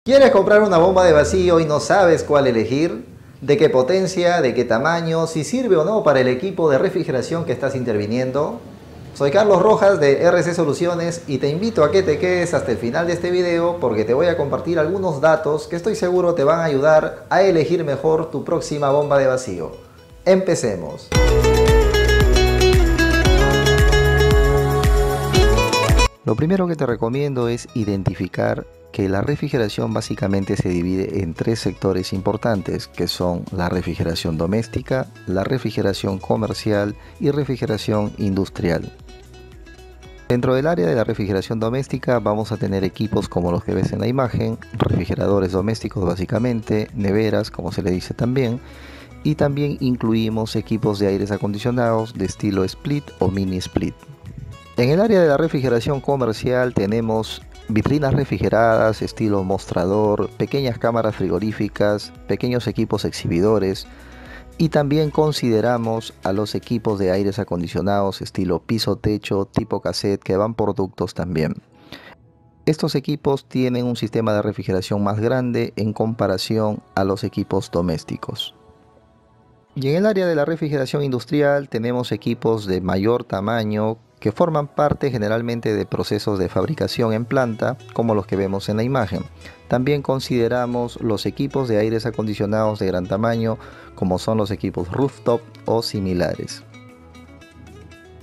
¿Quieres comprar una bomba de vacío y no sabes cuál elegir? ¿De qué potencia? ¿De qué tamaño? ¿Si sirve o no para el equipo de refrigeración que estás interviniendo? Soy Carlos Rojas de RC Soluciones y te invito a que te quedes hasta el final de este video porque te voy a compartir algunos datos que estoy seguro te van a ayudar a elegir mejor tu próxima bomba de vacío. Empecemos. Lo primero que te recomiendo es identificar que la refrigeración básicamente se divide en tres sectores importantes, que son la refrigeración doméstica, la refrigeración comercial y refrigeración industrial. Dentro del área de la refrigeración doméstica vamos a tener equipos como los que ves en la imagen, refrigeradores domésticos básicamente, neveras como se le dice también, y también incluimos equipos de aires acondicionados de estilo split o mini split. En el área de la refrigeración comercial tenemos vitrinas refrigeradas, estilo mostrador, pequeñas cámaras frigoríficas, pequeños equipos exhibidores y también consideramos a los equipos de aires acondicionados estilo piso-techo, tipo cassette que van por ductos también. Estos equipos tienen un sistema de refrigeración más grande en comparación a los equipos domésticos. Y en el área de la refrigeración industrial tenemos equipos de mayor tamaño que forman parte generalmente de procesos de fabricación en planta, como los que vemos en la imagen. También consideramos los equipos de aires acondicionados de gran tamaño, como son los equipos rooftop o similares.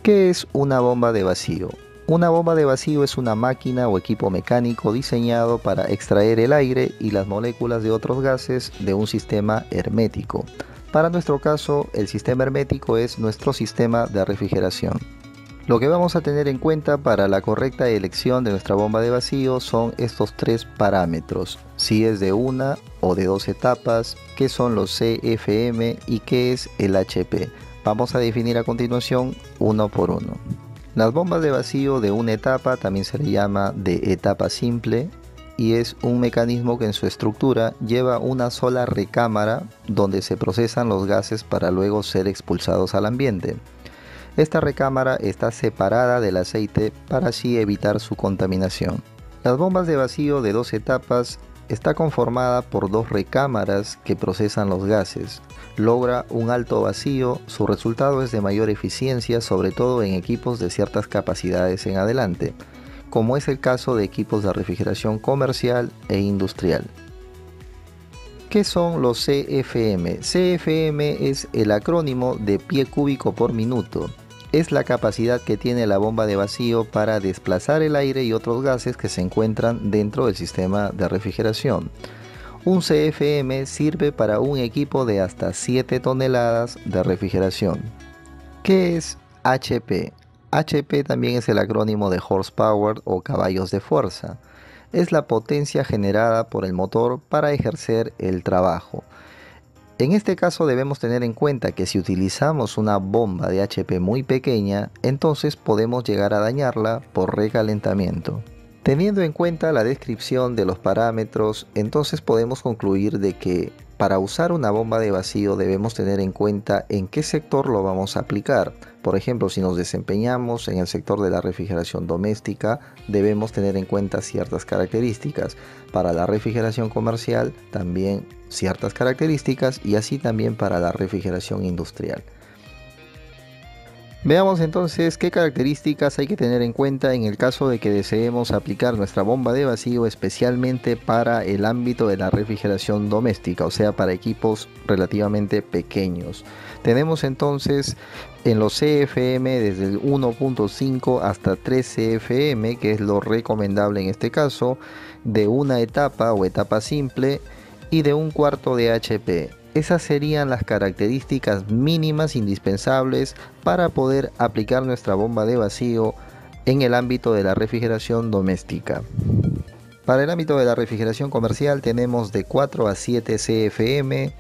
¿Qué es una bomba de vacío? Una bomba de vacío es una máquina o equipo mecánico diseñado para extraer el aire y las moléculas de otros gases de un sistema hermético. Para nuestro caso, el sistema hermético es nuestro sistema de refrigeración. Lo que vamos a tener en cuenta para la correcta elección de nuestra bomba de vacío son estos tres parámetros: si es de una o de dos etapas, qué son los CFM y qué es el HP. Vamos a definir a continuación uno por uno. Las bombas de vacío de una etapa también se le llama de etapa simple y es un mecanismo que en su estructura lleva una sola recámara donde se procesan los gases para luego ser expulsados al ambiente. Esta recámara está separada del aceite para así evitar su contaminación. Las bombas de vacío de dos etapas está conformada por dos recámaras que procesan los gases. Logra un alto vacío, su resultado es de mayor eficiencia, sobre todo en equipos de ciertas capacidades en adelante, como es el caso de equipos de refrigeración comercial e industrial. ¿Qué son los CFM? CFM es el acrónimo de pie cúbico por minuto. Es la capacidad que tiene la bomba de vacío para desplazar el aire y otros gases que se encuentran dentro del sistema de refrigeración. Un CFM sirve para un equipo de hasta 7 toneladas de refrigeración. ¿Qué es HP? HP también es el acrónimo de horsepower o caballos de fuerza. Es la potencia generada por el motor para ejercer el trabajo. En este caso debemos tener en cuenta que si utilizamos una bomba de HP muy pequeña, entonces podemos llegar a dañarla por recalentamiento. Teniendo en cuenta la descripción de los parámetros, entonces podemos concluir de que para usar una bomba de vacío debemos tener en cuenta en qué sector lo vamos a aplicar. Por ejemplo, si nos desempeñamos en el sector de la refrigeración doméstica, debemos tener en cuenta ciertas características. Para la refrigeración comercial, también ciertas características y así también para la refrigeración industrial. Veamos entonces qué características hay que tener en cuenta en el caso de que deseemos aplicar nuestra bomba de vacío especialmente para el ámbito de la refrigeración doméstica, o sea, para equipos relativamente pequeños. Tenemos entonces en los CFM desde el 1.5 hasta 3 CFM, que es lo recomendable en este caso, de una etapa o etapa simple y de un cuarto de HP. Esas serían las características mínimas indispensables para poder aplicar nuestra bomba de vacío en el ámbito de la refrigeración doméstica. Para el ámbito de la refrigeración comercial tenemos de 4 a 7 CFM,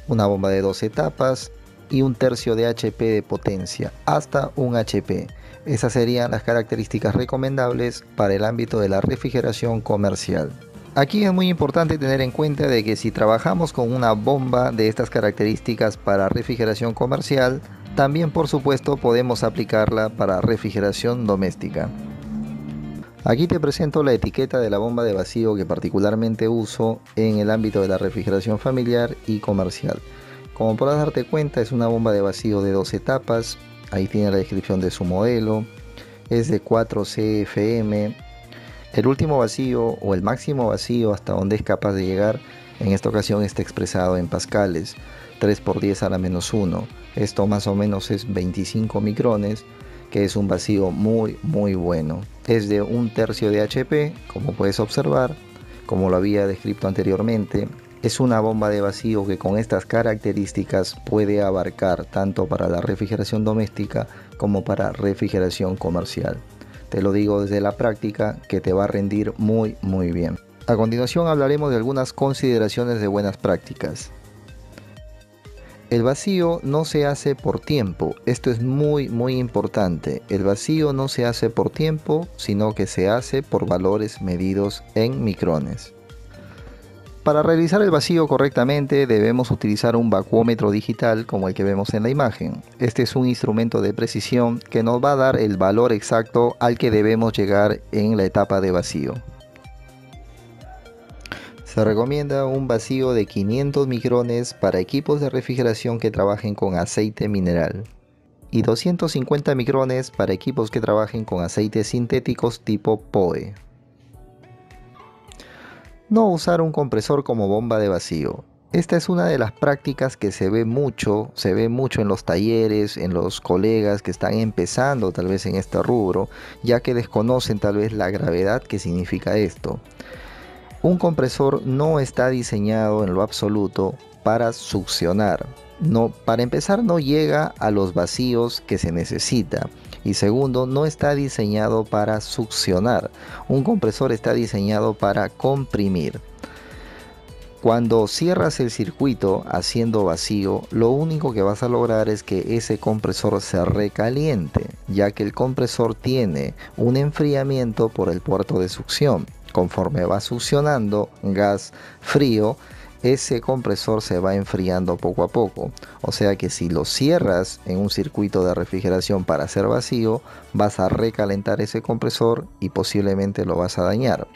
una bomba de 2 etapas y un tercio de HP de potencia, hasta un HP. Esas serían las características recomendables para el ámbito de la refrigeración comercial. Aquí es muy importante tener en cuenta de que si trabajamos con una bomba de estas características para refrigeración comercial, también por supuesto podemos aplicarla para refrigeración doméstica. Aquí te presento la etiqueta de la bomba de vacío que particularmente uso en el ámbito de la refrigeración familiar y comercial. Como podrás darte cuenta, es una bomba de vacío de 2 etapas. Ahí tiene la descripción de su modelo. Es de 4 CFM. El último vacío o el máximo vacío hasta donde es capaz de llegar en esta ocasión está expresado en pascales, 3 por 10 a la menos 1. Esto más o menos es 25 micrones, que es un vacío muy bueno. Es de 1/3 de HP, como puedes observar, como lo había descrito anteriormente. Es una bomba de vacío que con estas características puede abarcar tanto para la refrigeración doméstica como para refrigeración comercial. Te lo digo desde la práctica que te va a rendir muy bien. A continuación hablaremos de algunas consideraciones de buenas prácticas. El vacío no se hace por tiempo. Esto es muy importante. El vacío no se hace por tiempo, sino que se hace por valores medidos en micrones. Para realizar el vacío correctamente debemos utilizar un vacuómetro digital como el que vemos en la imagen. Este es un instrumento de precisión que nos va a dar el valor exacto al que debemos llegar en la etapa de vacío. Se recomienda un vacío de 500 micrones para equipos de refrigeración que trabajen con aceite mineral y 250 micrones para equipos que trabajen con aceites sintéticos tipo POE. No usar un compresor como bomba de vacío. Esta es una de las prácticas que se ve mucho en los talleres, en los colegas que están empezando tal vez en este rubro, ya que desconocen tal vez la gravedad que significa esto. Un compresor no está diseñado en lo absoluto para succionar. Para empezar, no llega a los vacíos que se necesita. Y segundo, no está diseñado para succionar. Un compresor está diseñado para comprimir. Cuando cierras el circuito haciendo vacío, lo único que vas a lograr es que ese compresor se recaliente, ya que el compresor tiene un enfriamiento por el puerto de succión. Conforme va succionando gas frío, ese compresor se va enfriando poco a poco. O sea que si lo cierras en un circuito de refrigeración para hacer vacío, vas a recalentar ese compresor y posiblemente lo vas a dañar.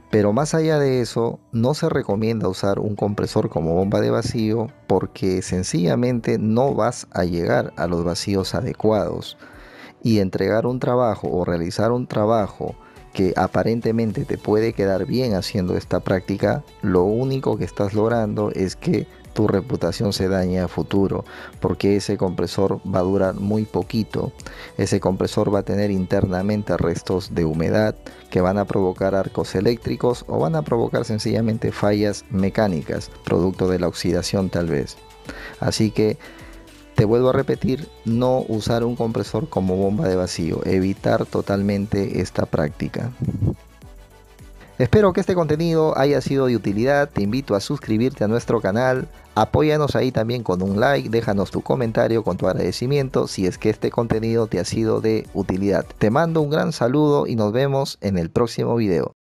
Pero más allá de eso, no se recomienda usar un compresor como bomba de vacío porque sencillamente no vas a llegar a los vacíos adecuados. Y entregar un trabajo o realizar un trabajo que aparentemente te puede quedar bien haciendo esta práctica, lo único que estás logrando es que tu reputación se dañe a futuro, porque ese compresor va a durar muy poquito. Ese compresor va a tener internamente restos de humedad que van a provocar arcos eléctricos o van a provocar sencillamente fallas mecánicas, producto de la oxidación tal vez. Así que te vuelvo a repetir, no usar un compresor como bomba de vacío, evitar totalmente esta práctica. Espero que este contenido haya sido de utilidad. Te invito a suscribirte a nuestro canal, apóyanos ahí también con un like, déjanos tu comentario con tu agradecimiento si es que este contenido te ha sido de utilidad. Te mando un gran saludo y nos vemos en el próximo video.